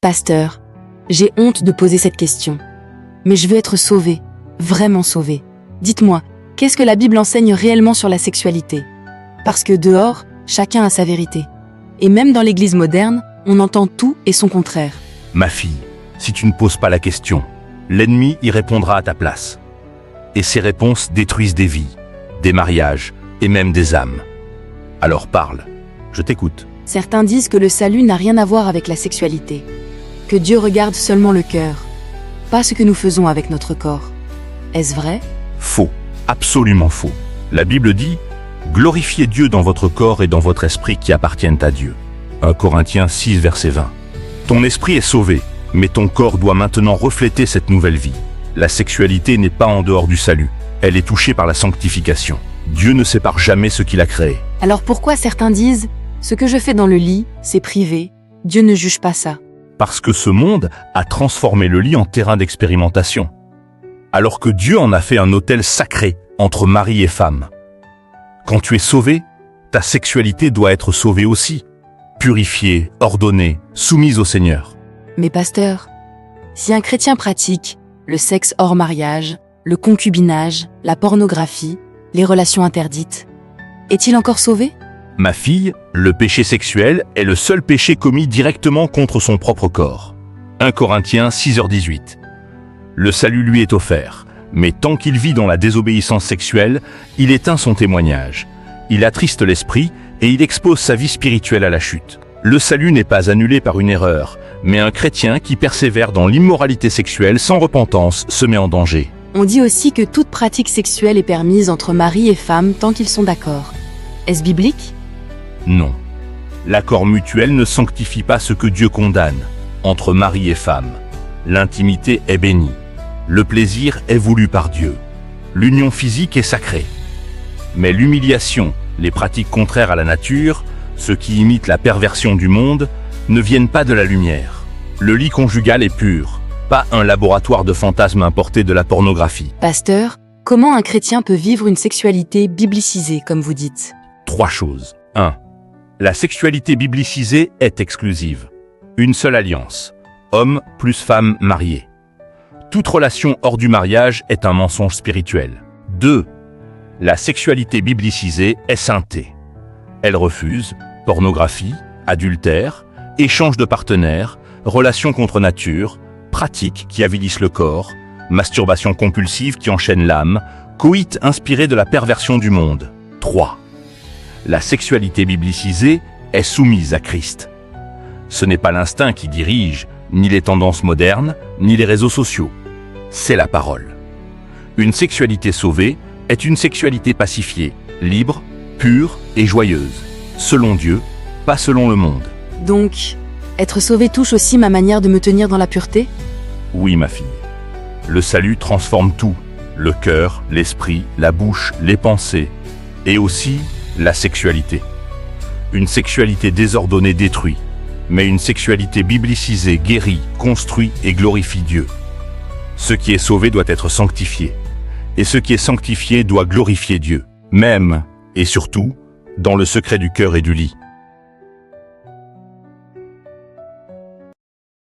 Pasteur, j'ai honte de poser cette question. Mais je veux être sauvé, vraiment sauvé. Dites-moi, qu'est-ce que la Bible enseigne réellement sur la sexualité? Parce que dehors, chacun a sa vérité. Et même dans l'Église moderne, on entend tout et son contraire. Ma fille, si tu ne poses pas la question, l'ennemi y répondra à ta place. Et ces réponses détruisent des vies, des mariages et même des âmes. Alors parle, je t'écoute. Certains disent que le salut n'a rien à voir avec la sexualité. Que Dieu regarde seulement le cœur, pas ce que nous faisons avec notre corps. Est-ce vrai? Faux, absolument faux. La Bible dit « Glorifiez Dieu dans votre corps et dans votre esprit qui appartiennent à Dieu ». 1 Corinthiens 6, verset 20. Ton esprit est sauvé, mais ton corps doit maintenant refléter cette nouvelle vie. La sexualité n'est pas en dehors du salut, elle est touchée par la sanctification. Dieu ne sépare jamais ce qu'il a créé. Alors pourquoi certains disent « Ce que je fais dans le lit, c'est privé, Dieu ne juge pas ça ». Parce que ce monde a transformé le lit en terrain d'expérimentation. Alors que Dieu en a fait un autel sacré entre mari et femme. Quand tu es sauvé, ta sexualité doit être sauvée aussi. Purifiée, ordonnée, soumise au Seigneur. Mais pasteur, si un chrétien pratique le sexe hors mariage, le concubinage, la pornographie, les relations interdites, est-il encore sauvé? Ma fille, le péché sexuel est le seul péché commis directement contre son propre corps. 1 Corinthiens 6h18. Le salut lui est offert, mais tant qu'il vit dans la désobéissance sexuelle, il éteint son témoignage. Il attriste l'esprit et il expose sa vie spirituelle à la chute. Le salut n'est pas annulé par une erreur, mais un chrétien qui persévère dans l'immoralité sexuelle sans repentance se met en danger. On dit aussi que toute pratique sexuelle est permise entre mari et femme tant qu'ils sont d'accord. Est-ce biblique? Non. L'accord mutuel ne sanctifie pas ce que Dieu condamne, entre mari et femme. L'intimité est bénie. Le plaisir est voulu par Dieu. L'union physique est sacrée. Mais l'humiliation, les pratiques contraires à la nature, ceux qui imitent la perversion du monde, ne viennent pas de la lumière. Le lit conjugal est pur, pas un laboratoire de fantasmes importés de la pornographie. Pasteur, comment un chrétien peut vivre une sexualité biblicisée, comme vous dites? 3 choses. 1. La sexualité biblicisée est exclusive. Une seule alliance. Homme plus femme mariée. Toute relation hors du mariage est un mensonge spirituel. 2. La sexualité biblicisée est saintée. Elle refuse pornographie, adultère, échange de partenaires, relations contre nature, pratiques qui avilissent le corps, masturbation compulsive qui enchaîne l'âme, coït inspiré de la perversion du monde. 3. La sexualité biblicisée est soumise à Christ. Ce n'est pas l'instinct qui dirige, ni les tendances modernes, ni les réseaux sociaux. C'est la parole. Une sexualité sauvée est une sexualité pacifiée, libre, pure et joyeuse, selon Dieu, pas selon le monde. Donc, être sauvé touche aussi ma manière de me tenir dans la pureté? Oui, ma fille. Le salut transforme tout, le cœur, l'esprit, la bouche, les pensées, et aussi la sexualité. Une sexualité désordonnée détruit, mais une sexualité biblicisée guérit, construit et glorifie Dieu. Ce qui est sauvé doit être sanctifié, et ce qui est sanctifié doit glorifier Dieu, même, et surtout, dans le secret du cœur et du lit.